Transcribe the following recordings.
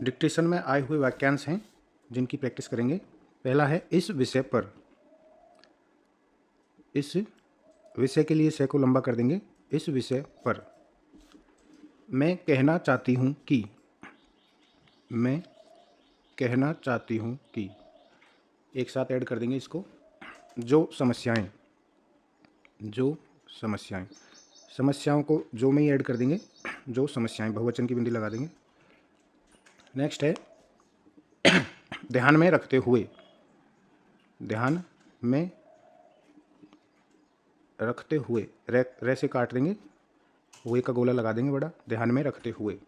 Dictation में आए हुए वाक्यांश हैं जिनकी प्रैक्टिस करेंगे। पहला है इस विषय पर। इस विषय के लिए से को लंबा कर देंगे। इस विषय पर। मैं कहना चाहती हूँ कि। मैं कहना चाहती हूँ कि। एक साथ ऐड कर देंगे इसको। जो समस्याएं। जो समस्याएं। समस्याओं को जो में ही ऐड कर देंगे। जो समस्याएं, बहुवचन की बिंदी लगा देंगे। नेक्स्ट है ध्यान में रखते हुए। ध्यान में रखते हुए। रे से काट देंगे, हुए का गोला लगा देंगे बड़ा। ध्यान में रखते हुए।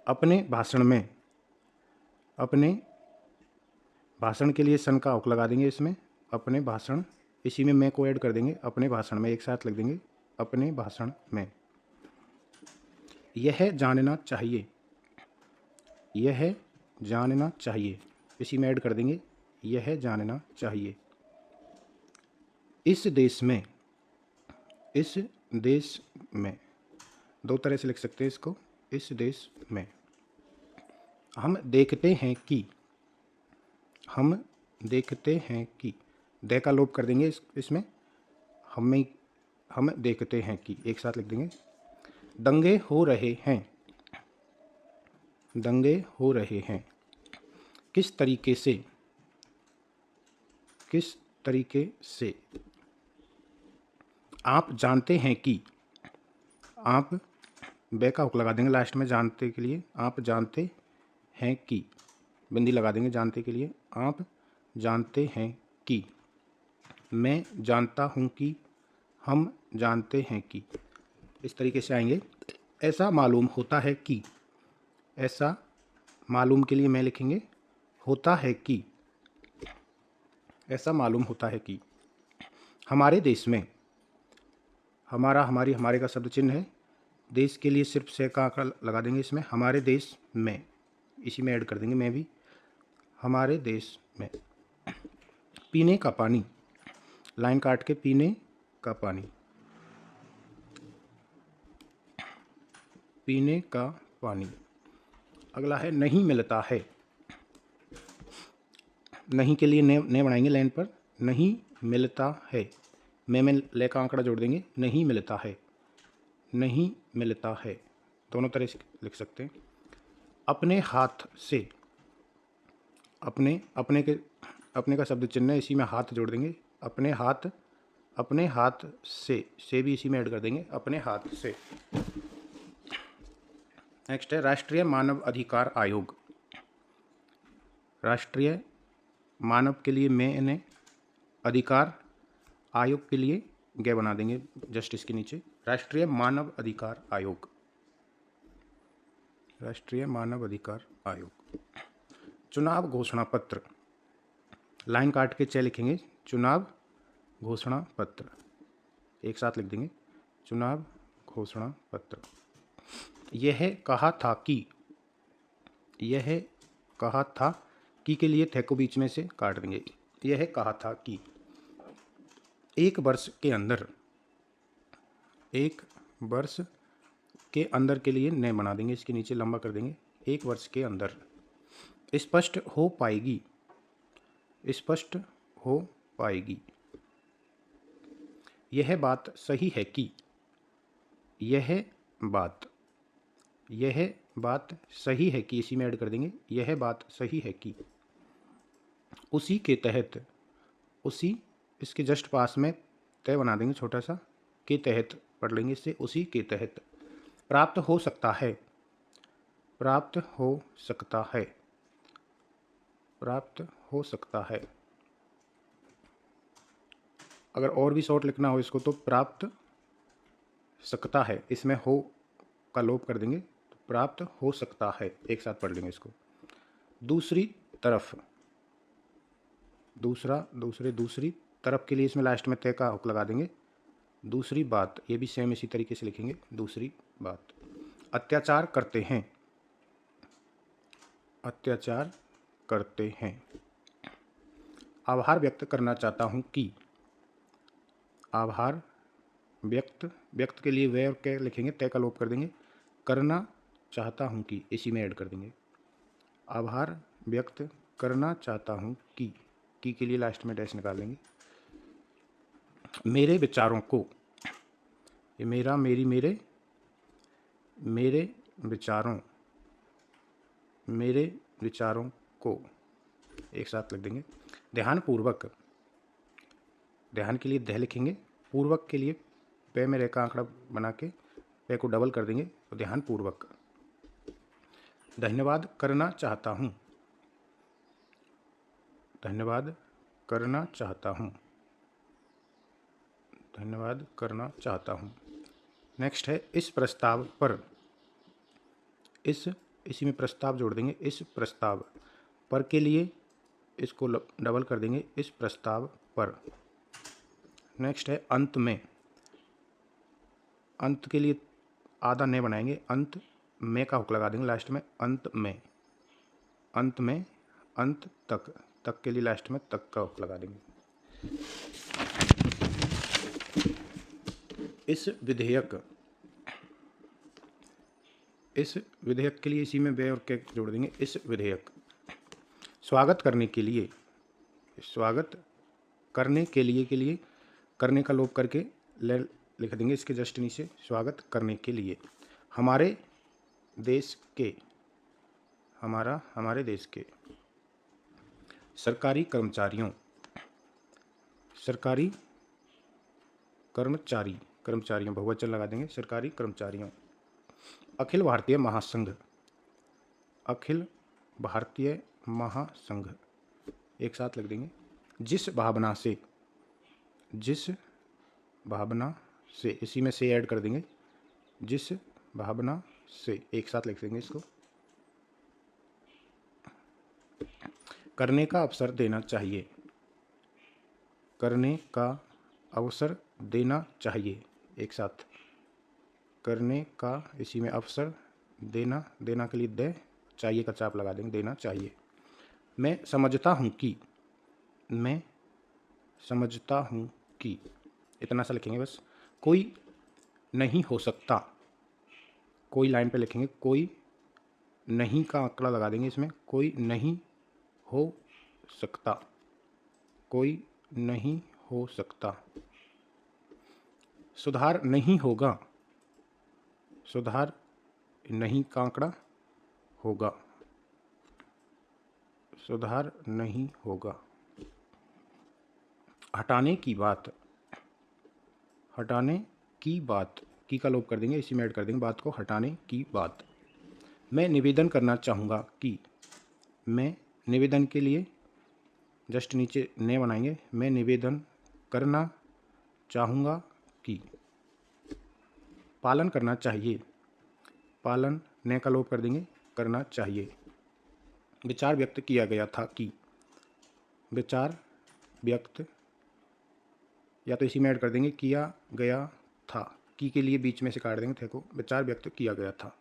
अपने भाषण में। अपने भाषण के लिए सन का औक लगा देंगे इसमें। अपने भाषण, इसी में मैं को ऐड कर देंगे। अपने भाषण में एक साथ लिख देंगे। अपने भाषण में। यह जानना चाहिए। यह जानना चाहिए, इसी में ऐड कर देंगे। यह जानना चाहिए। इस देश में। इस देश में। दो तरह से लिख सकते हैं इसको। इस देश में। हम देखते हैं कि। हम देखते हैं कि। दे का लोप कर देंगे इसमें। हम देखते हैं कि एक साथ लिख देंगे। दंगे हो रहे हैं। दंगे हो रहे हैं। किस तरीके से। किस तरीके से। आप जानते हैं कि। आप बे का हुक लगा देंगे लास्ट में जानते के लिए। आप जानते हैं कि, बिंदी लगा देंगे जानते के लिए। आप जानते हैं कि। मैं जानता हूं कि। हम जानते हैं कि। इस तरीके से आएंगे। ऐसा मालूम होता है कि। ऐसा मालूम के लिए मैं लिखेंगे होता है कि। ऐसा मालूम होता है कि। हमारे देश में। हमारा, हमारी, हमारे का शब्द चिन्ह है। देश के लिए सिर्फ से का आंकड़ा लगा देंगे इसमें। हमारे देश में, इसी में ऐड कर देंगे मैं भी। हमारे देश में। पीने का पानी। लाइन काट के पीने का पानी। पीने का पानी। अगला है नहीं मिलता है। नहीं के लिए ने बनाएंगे लाइन पर। नहीं मिलता है। मैं ले का आंकड़ा जोड़ देंगे। नहीं मिलता है। नहीं मिलता है, दोनों तरह से लिख सकते हैं। अपने हाथ से। अपने का शब्द चिन्ह है, इसी में हाथ जोड़ देंगे। अपने हाथ। अपने हाथ से भी इसी में ऐड कर देंगे। अपने हाथ से। नेक्स्ट है राष्ट्रीय मानव अधिकार आयोग। राष्ट्रीय मानव के लिए मैंने, अधिकार आयोग के लिए गे बना देंगे जस्ट इसके नीचे। राष्ट्रीय मानव अधिकार आयोग। राष्ट्रीय मानव अधिकार आयोग। चुनाव घोषणा पत्र। लाइन काट के लिखेंगे। चुनाव घोषणा पत्र एक साथ लिख देंगे। चुनाव घोषणा पत्र। यह कहा था कि। यह कहा था कि के लिए थे को बीच में से काट देंगे। यह कहा था कि। एक वर्ष के अंदर। एक वर्ष के अंदर के लिए नए बना देंगे, इसके नीचे लंबा कर देंगे। एक वर्ष के अंदर। स्पष्ट हो पाएगी। स्पष्ट हो पाएगी। यह बात सही है कि। यह बात। यह बात सही है कि, इसी में ऐड कर देंगे। यह बात सही है कि। उसी के तहत। उसी, इसके जस्ट पास में तय बना देंगे छोटा सा। के तहत पढ़ लेंगे इससे। उसी के तहत। प्राप्त हो सकता है। प्राप्त हो सकता है। प्राप्त हो सकता है। अगर और भी शॉर्ट लिखना हो इसको तो प्राप्त सकता है, इसमें हो का लोप कर देंगे तो प्राप्त हो सकता है। एक साथ पढ़ लेंगे इसको। दूसरी तरफ। दूसरा, दूसरे, दूसरी तरफ के लिए इसमें लास्ट में तय का हुक लगा देंगे। दूसरी बात, ये भी सेम इसी तरीके से लिखेंगे। दूसरी बात। अत्याचार करते हैं। अत्याचार करते हैं। आभार व्यक्त करना चाहता हूं कि। आभार व्यक्त, व्यक्त के लिए वे और क्या लिखेंगे, तय का लोप कर देंगे। करना चाहता हूं कि, इसी में ऐड कर देंगे। आभार व्यक्त करना चाहता हूँ की के लिए लास्ट में डैश निकालेंगे। मेरे विचारों को, ये मेरा मेरी मेरे, मेरे विचारों को एक साथ लिख देंगे। ध्यानपूर्वक, ध्यान के लिए ध्यान लिखेंगे, पूर्वक के लिए पे में रेखा आंकड़ा बना के पे को डबल कर देंगे तो ध्यानपूर्वक। धन्यवाद करना चाहता हूँ, धन्यवाद करना चाहता हूँ, धन्यवाद करना चाहता हूँ। नेक्स्ट है इस प्रस्ताव पर, इसी में प्रस्ताव जोड़ देंगे। इस प्रस्ताव पर के लिए इसको डबल कर देंगे, इस प्रस्ताव पर। नेक्स्ट है अंत में, अंत के लिए आधा ने बनाएंगे, अंत में का हुक लगा देंगे लास्ट में, अंत में, अंत में, अंत तक, तक के लिए लास्ट में तक का हुक लगा देंगे। इस विधेयक, इस विधेयक के लिए इसी में वे और के जोड़ देंगे। इस विधेयक स्वागत करने के लिए, स्वागत करने के लिए करने का लोप करके लिख देंगे इसके जस्ट नीचे, स्वागत करने के लिए। हमारे देश के, हमारे देश के सरकारी कर्मचारियों, सरकारी कर्मचारियों बहुवचन लगा देंगे, सरकारी कर्मचारियों। अखिल भारतीय महासंघ, अखिल भारतीय महासंघ एक साथ लिख देंगे। जिस भावना से, जिस भावना से, इसी में से ऐड कर देंगे, जिस भावना से एक साथ लिख देंगे इसको। करने का अवसर देना चाहिए, करने का अवसर देना चाहिए एक साथ। करने का, इसी में अवसर, देना, देना के लिए दे, चाहिए का चाप लगा देंगे, देना चाहिए। मैं समझता हूँ कि, मैं समझता हूँ कि, इतना सा लिखेंगे बस। कोई नहीं हो सकता, कोई लाइन पे लिखेंगे, कोई नहीं का आंकड़ा लगा देंगे इसमें, कोई नहीं हो सकता, कोई नहीं हो सकता। सुधार नहीं होगा, सुधार नहीं का आंकड़ा होगा, सुधार नहीं होगा। हटाने की बात, हटाने की बात, की का लोप कर देंगे, इसी में ऐड कर देंगे बात को, हटाने की बात। मैं निवेदन करना चाहूँगा कि, मैं निवेदन के लिए जस्ट नीचे ने बनाएंगे, मैं निवेदन करना चाहूँगा कि। पालन करना चाहिए, पालन ने का लोप कर देंगे, करना चाहिए। विचार व्यक्त किया गया था कि, विचार व्यक्त, या तो इसी में ऐड कर देंगे किया गया था, की के लिए बीच में से काट देंगे थे को। विचार व्यक्त किया गया था,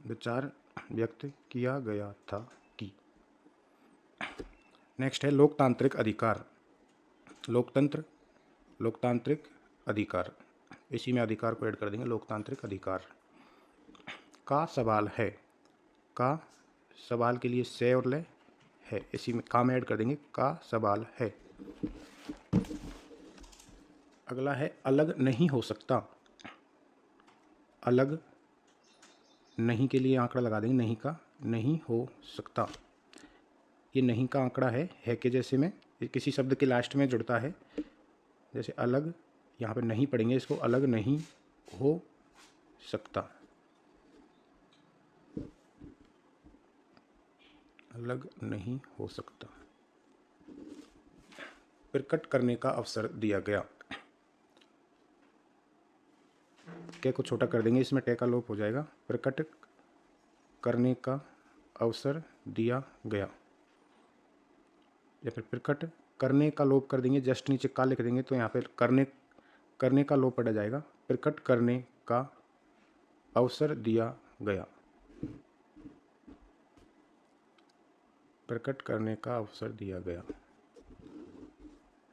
विचार व्यक्त किया गया था की। नेक्स्ट है लोकतांत्रिक अधिकार, लोकतंत्र, लोकतांत्रिक अधिकार, इसी में अधिकार को ऐड कर देंगे, लोकतांत्रिक अधिकार। का सवाल है, का सवाल के लिए से और ले है, इसी में का में ऐड कर देंगे, का सवाल है। अगला है अलग नहीं हो सकता, अलग नहीं के लिए आंकड़ा लगा देंगे, नहीं का, नहीं हो सकता। ये नहीं का आंकड़ा है के जैसे में, ये किसी शब्द के लास्ट में जुड़ता है, जैसे अलग, यहाँ पे नहीं पढ़ेंगे इसको, अलग नहीं हो सकता, अलग नहीं हो सकता। प्रकट करने का अवसर दिया गया, के को छोटा कर देंगे, इसमें टे का लोप हो जाएगा। प्रकट करने का अवसर दिया गया, या फिर प्रकट करने का लोप कर देंगे, जस्ट नीचे का लिख देंगे तो यहाँ पे करने का लोप पड़ जाएगा। प्रकट करने का अवसर दिया गया, प्रकट करने का अवसर दिया गया।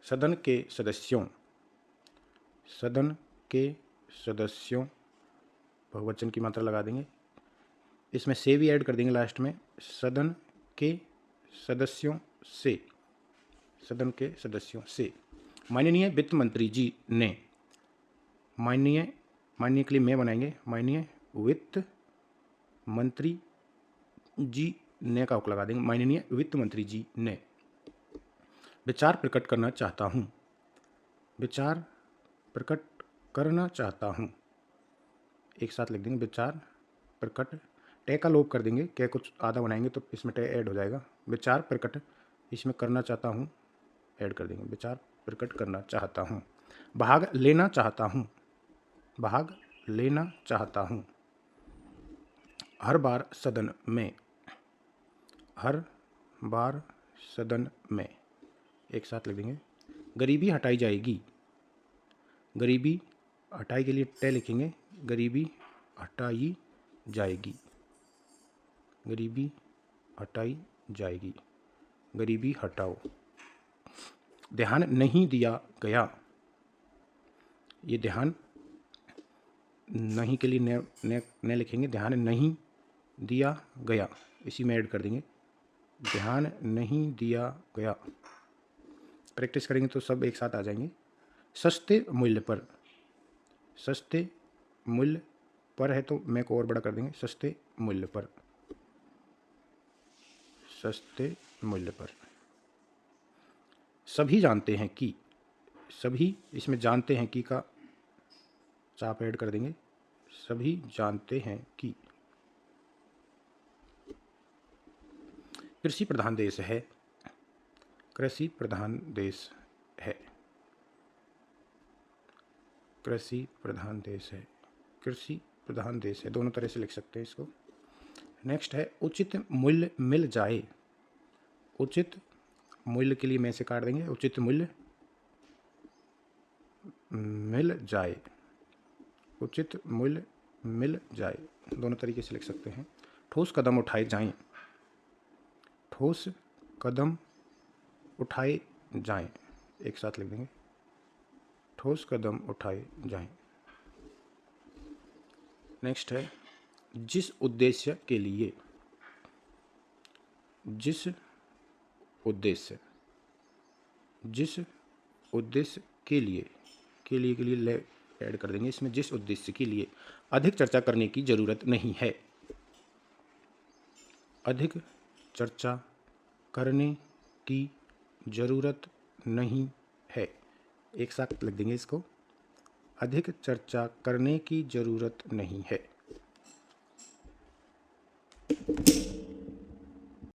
सदन के सदस्यों, सदन के सदस्यों बहुवचन की मात्रा लगा देंगे, इसमें से भी ऐड कर देंगे लास्ट में। सदन के सदस्यों से, सदन के सदस्यों से। माननीय वित्त मंत्री जी ने, माननीय, माननीय के लिए मैं बनाएंगे, माननीय वित्त मंत्री जी ने का लगा देंगे, माननीय वित्त मंत्री जी ने विचार प्रकट करना चाहता हूँ, विचार प्रकट करना चाहता हूँ। एक साथ लिख देंगे विचार प्रकट, टे का लोप कर देंगे, क्या कुछ आधा बनाएंगे तो इसमें टे ऐड हो जाएगा। विचार प्रकट इसमें करना चाहता हूँ ऐड कर देंगे, विचार प्रकट करना चाहता हूँ। भाग लेना चाहता हूँ, भाग लेना चाहता हूँ। हर बार सदन में, हर बार सदन में। एक साथ लिख देंगे। गरीबी हटाई जाएगी, गरीबी हटाई के लिए टे लिखेंगे, गरीबी हटाई जाएगी, गरीबी हटाई जाएगी, गरीबी हटाओ। ध्यान नहीं दिया गया, ये ध्यान नहीं के लिए ने लिखेंगे, ध्यान नहीं दिया गया, इसी में ऐड कर देंगे, ध्यान नहीं दिया गया। प्रैक्टिस करेंगे तो सब एक साथ आ जाएंगे। सस्ते मूल्य पर, सस्ते मूल्य पर है तो मैं को और बड़ा कर देंगे, सस्ते मूल्य पर, सस्ते मूल्य पर। सभी जानते हैं कि, सभी इसमें जानते हैं कि का चाप ऐड कर देंगे, सभी जानते हैं कि कृषि प्रधान देश है, कृषि प्रधान देश है, कृषि प्रधान देश है, कृषि प्रधान देश है, दोनों तरह से लिख सकते हैं इसको। नेक्स्ट है उचित मूल्य मिल जाए, उचित मूल्य के लिए मैं से काट देंगे, उचित मूल्य मिल जाए, उचित मूल्य मिल जाए, दोनों तरीके से लिख सकते हैं। ठोस कदम उठाए जाएं, ठोस कदम उठाए जाएं, एक साथ लिख देंगे, ठोस कदम उठाए जाएं। नेक्स्ट है जिस उद्देश्य के लिए, जिस उद्देश्य, जिस उद्देश्य के लिए, के लिए ले ऐड कर देंगे इसमें, जिस उद्देश्य के लिए अधिक चर्चा करने की जरूरत नहीं है, अधिक चर्चा करने की जरूरत नहीं है, एक साथ लिख देंगे इसको, अधिक चर्चा करने की जरूरत नहीं है।